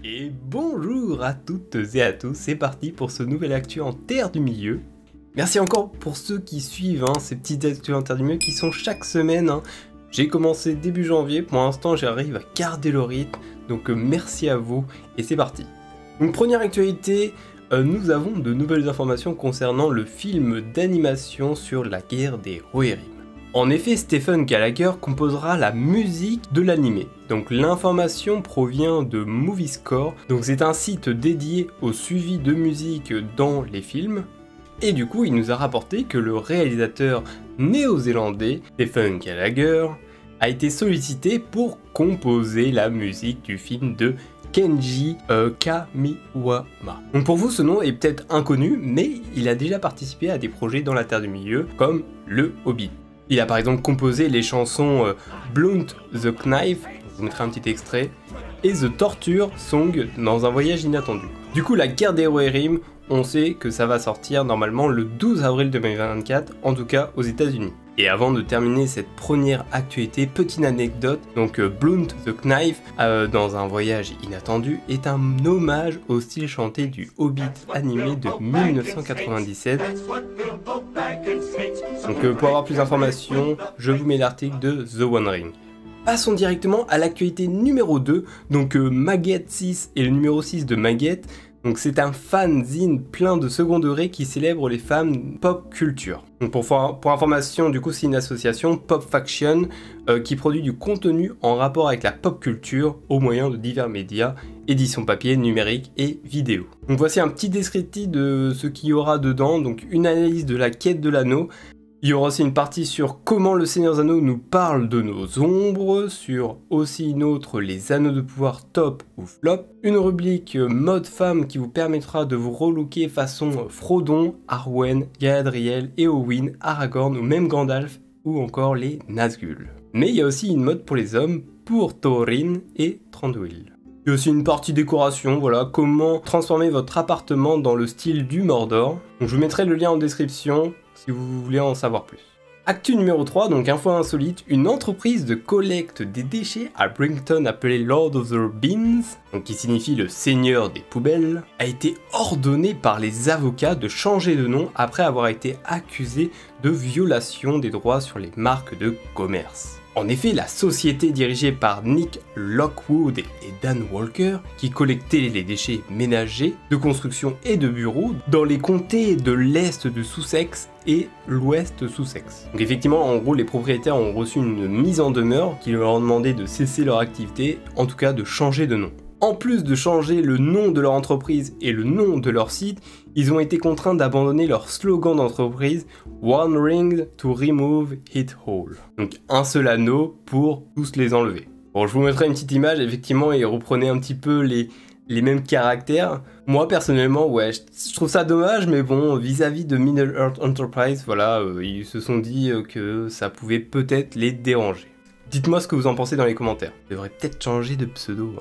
Et bonjour à toutes et à tous, c'est parti pour ce nouvel actu en Terre du Milieu. Merci encore pour ceux qui suivent ces petites actus en Terre du Milieu qui sont chaque semaine. J'ai commencé début janvier, pour l'instant j'arrive à garder le rythme, donc merci à vous et c'est parti. Donc première actualité, nous avons de nouvelles informations concernant le film d'animation sur la guerre des Rohirrim. En effet, Stephen Gallagher composera la musique de l'animé. Donc l'information provient de Moviescore, donc c'est un site dédié au suivi de musique dans les films. Et du coup, il nous a rapporté que le réalisateur néo-zélandais Stephen Gallagher a été sollicité pour composer la musique du film de Kenji Kamiwama. Donc pour vous, ce nom est peut-être inconnu, mais il a déjà participé à des projets dans la Terre du Milieu, comme Le Hobbit. Il a par exemple composé les chansons Blunt the Knife, je vous mettrai un petit extrait, et The Torture Song dans Un voyage inattendu. Du coup, la guerre des Rohirrim, on sait que ça va sortir normalement le 12 avril 2024, en tout cas aux États-Unis. Et avant de terminer cette première actualité, petite anecdote, donc Blunt the Knife, dans Un voyage inattendu, est un hommage au style chanté du Hobbit animé de 1997. Donc pour avoir plus d'informations, je vous mets l'article de The One Ring. Passons directement à l'actualité numéro 2, donc Maguette 6 et le numéro 6 de Maguette. Donc c'est un fanzine plein de second degré qui célèbre les femmes pop culture. Donc pour information, du coup c'est une association Pop Faction qui produit du contenu en rapport avec la pop culture au moyen de divers médias, édition papier, numérique et vidéo. Donc voici un petit descriptif de ce qu'il y aura dedans, donc une analyse de la quête de l'anneau. Il y aura aussi une partie sur comment le Seigneur des Anneaux nous parle de nos ombres, sur aussi une autre les anneaux de pouvoir top ou flop, une rubrique mode femme qui vous permettra de vous relooker façon Frodon, Arwen, Galadriel, Éowyn, Aragorn ou même Gandalf ou encore les Nazgûl. Mais il y a aussi une mode pour les hommes pour Thorin et Thranduil. Il y a aussi une partie décoration, voilà, comment transformer votre appartement dans le style du Mordor. Donc je vous mettrai le lien en description si vous voulez en savoir plus. Actu numéro 3, donc info insolite, une entreprise de collecte des déchets à Brington appelée Lord of the Bins, donc qui signifie le seigneur des poubelles, a été ordonnée par les avocats de changer de nom après avoir été accusée de violation des droits sur les marques de commerce. En effet, la société dirigée par Nick Lockwood et Dan Walker, qui collectait les déchets ménagers, de construction et de bureaux dans les comtés de l'Est de Sussex et l'Ouest Sussex. Donc effectivement, en gros, les propriétaires ont reçu une mise en demeure qui leur a demandé de cesser leur activité, en tout cas de changer de nom. En plus de changer le nom de leur entreprise et le nom de leur site, ils ont été contraints d'abandonner leur slogan d'entreprise One Ring to Remove It All. Donc un seul anneau pour tous les enlever. Bon, je vous mettrai une petite image, effectivement, et reprenez un petit peu les mêmes caractères. Moi, personnellement, ouais, je trouve ça dommage, mais bon, vis-à-vis de Middle Earth Enterprise, voilà, ils se sont dit que ça pouvait peut-être les déranger. Dites-moi ce que vous en pensez dans les commentaires. Je devrais peut-être changer de pseudo.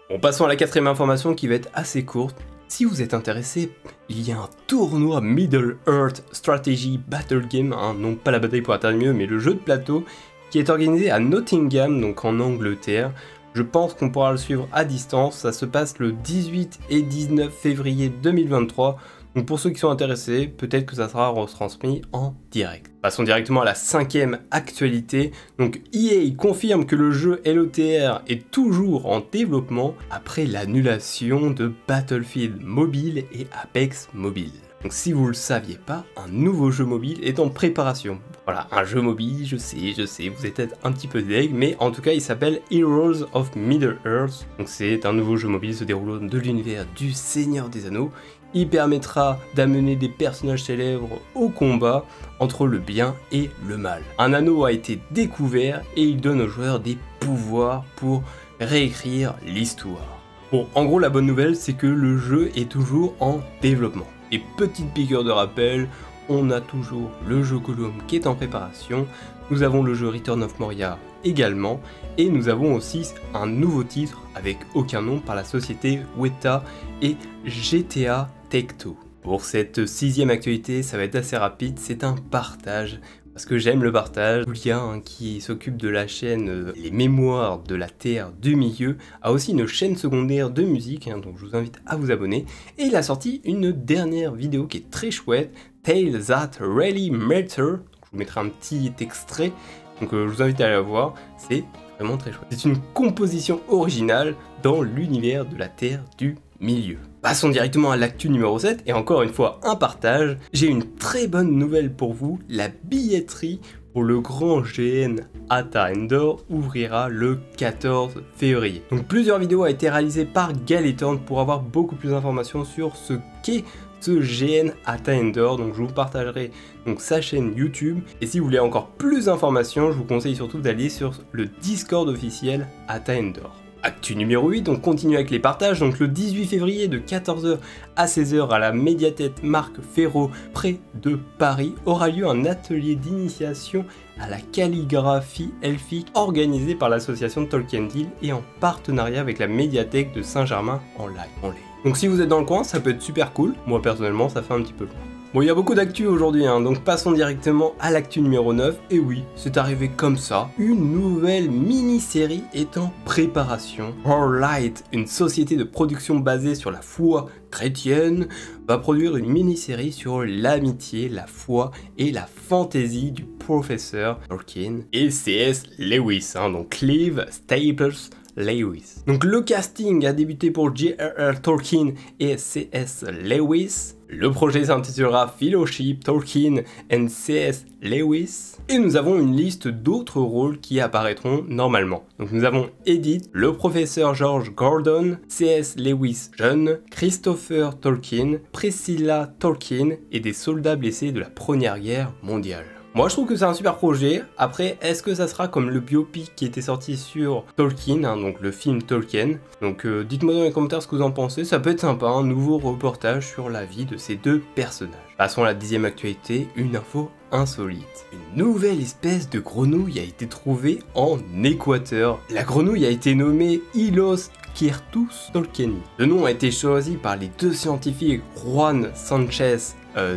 Bon, passons à la quatrième information qui va être assez courte. Si vous êtes intéressé, il y a un tournoi Middle Earth Strategy Battle Game, non pas la bataille pour la Terre du Milieu, mais le jeu de plateau, qui est organisé à Nottingham, donc en Angleterre. Je pense qu'on pourra le suivre à distance, ça se passe le 18 et 19 février 2023. Donc pour ceux qui sont intéressés, peut-être que ça sera retransmis en direct. Passons directement à la cinquième actualité. Donc EA confirme que le jeu LOTR est toujours en développement après l'annulation de Battlefield Mobile et Apex Mobile. Donc si vous le saviez pas, un nouveau jeu mobile est en préparation. Voilà, un jeu mobile, je sais, vous êtes peut-être un petit peu deg, mais en tout cas il s'appelle Heroes of Middle Earth. Donc c'est un nouveau jeu mobile se déroulant de l'univers du Seigneur des Anneaux. Il permettra d'amener des personnages célèbres au combat entre le bien et le mal. Un anneau a été découvert et il donne aux joueurs des pouvoirs pour réécrire l'histoire. Bon, en gros la bonne nouvelle c'est que le jeu est toujours en développement. Et petite piqûre de rappel, on a toujours le jeu Gollum qui est en préparation, nous avons le jeu Return of Moria également, et nous avons aussi un nouveau titre avec aucun nom par la société Weta et GTA Tech2. Pour cette sixième actualité, ça va être assez rapide, c'est un partage. parce que j'aime le partage. Julia, hein, qui s'occupe de la chaîne Les Mémoires de la Terre du Milieu, a aussi une chaîne secondaire de musique, hein, donc je vous invite à vous abonner. Et il a sorti une dernière vidéo qui est très chouette, Tales That Really Matter. Donc, je vous mettrai un petit extrait, donc je vous invite à aller la voir, c'est vraiment très chouette. C'est une composition originale dans l'univers de la Terre du Milieu. Passons directement à l'actu numéro 7, et encore une fois un partage. J'ai une très bonne nouvelle pour vous, la billetterie pour le grand GN Ata Endor ouvrira le 14 février. Donc plusieurs vidéos ont été réalisées par Galetorn pour avoir beaucoup plus d'informations sur ce qu'est ce GN Ata Endor, donc je vous partagerai donc sa chaîne YouTube, et si vous voulez encore plus d'informations, je vous conseille surtout d'aller sur le Discord officiel Ata Endor. Actu numéro 8, on continue avec les partages. Donc le 18 février de 14h à 16h à la médiathèque Marc Ferraud près de Paris aura lieu un atelier d'initiation à la calligraphie elfique organisé par l'association Tolkien Deal et en partenariat avec la médiathèque de Saint-Germain-en-Laye. Donc si vous êtes dans le coin, ça peut être super cool. Moi personnellement, ça fait un petit peu loin. Bon, il y a beaucoup d'actu aujourd'hui, hein, donc passons directement à l'actu numéro 9. Et oui, c'est arrivé comme ça. Une nouvelle mini-série est en préparation. Horlight, une société de production basée sur la foi chrétienne, va produire une mini-série sur l'amitié, la foi et la fantaisie du professeur Tolkien et C.S. Lewis, hein, donc Clive Staples Lewis. Donc le casting a débuté pour J.R.R. Tolkien et C.S. Lewis. Le projet s'intitulera Fellowship Tolkien and C.S. Lewis. Et nous avons une liste d'autres rôles qui apparaîtront normalement. Donc nous avons Edith, le professeur George Gordon, C.S. Lewis jeune, Christopher Tolkien, Priscilla Tolkien et des soldats blessés de la Première Guerre mondiale. Moi je trouve que c'est un super projet. Après, est-ce que ça sera comme le biopic qui était sorti sur Tolkien, hein, donc le film Tolkien. Donc dites-moi dans les commentaires ce que vous en pensez, ça peut être sympa, un nouveau reportage sur la vie de ces deux personnages. Passons à la 10e actualité, une info insolite. Une nouvelle espèce de grenouille a été trouvée en Équateur. La grenouille a été nommée Hylos Quirtus tolkieni. Le nom a été choisi par les deux scientifiques Juan Sanchez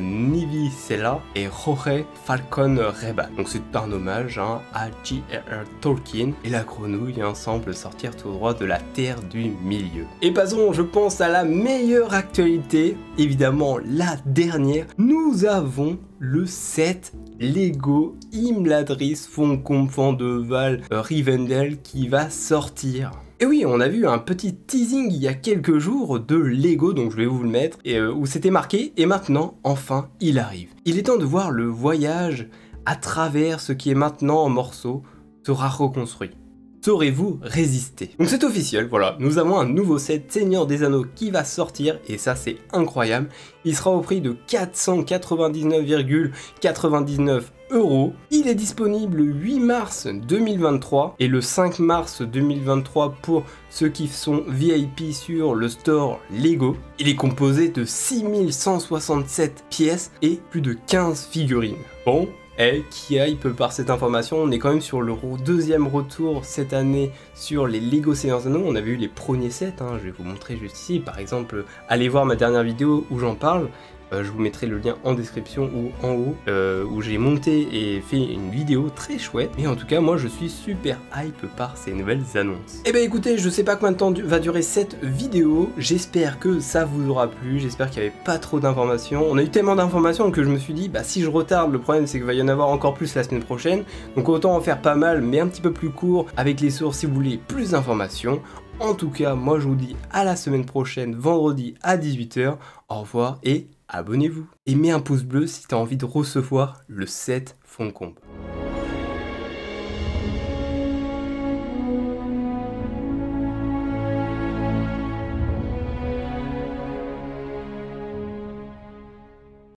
Nivicella et Jorge Falcon Reban. Donc c'est un hommage, hein, à J.R.R. Tolkien, et la grenouille, hein, semble sortir tout droit de la Terre du Milieu. Et passons, je pense, à la meilleure actualité, évidemment la dernière. Nous avons le set Lego Imladris Foncombe de Val Rivendell qui va sortir. Et oui, on a vu un petit teasing il y a quelques jours de Lego, donc je vais vous le mettre, et, où c'était marqué, et maintenant, enfin, il arrive. Il est temps de voir le voyage à travers ce qui est maintenant en morceaux sera reconstruit. Saurez-vous résister? Donc c'est officiel, voilà, nous avons un nouveau set Seigneur des Anneaux qui va sortir, et ça c'est incroyable. Il sera au prix de 499,99 €. Il est disponible le 8 mars 2023 et le 5 mars 2023 pour ceux qui sont VIP sur le store Lego. Il est composé de 6167 pièces et plus de 15 figurines. Bon, qui hype par cette information, on est quand même sur le deuxième retour cette année sur les Lego Seigneur des Anneaux. On avait eu les premiers sets, hein, je vais vous montrer juste ici, par exemple, allez voir ma dernière vidéo où j'en parle. Je vous mettrai le lien en description ou en haut, où j'ai monté et fait une vidéo très chouette. Mais en tout cas, moi je suis super hype par ces nouvelles annonces. Et ben écoutez, je sais pas combien de temps va durer cette vidéo. J'espère que ça vous aura plu. J'espère qu'il n'y avait pas trop d'informations. On a eu tellement d'informations que je me suis dit, bah si je retarde, le problème c'est qu'il va y en avoir encore plus la semaine prochaine. Donc autant en faire pas mal, mais un petit peu plus court avec les sources si vous voulez plus d'informations. En tout cas, moi je vous dis à la semaine prochaine, vendredi à 18 h. Au revoir et abonnez-vous. Et mets un pouce bleu si tu as envie de recevoir le set Foncombe.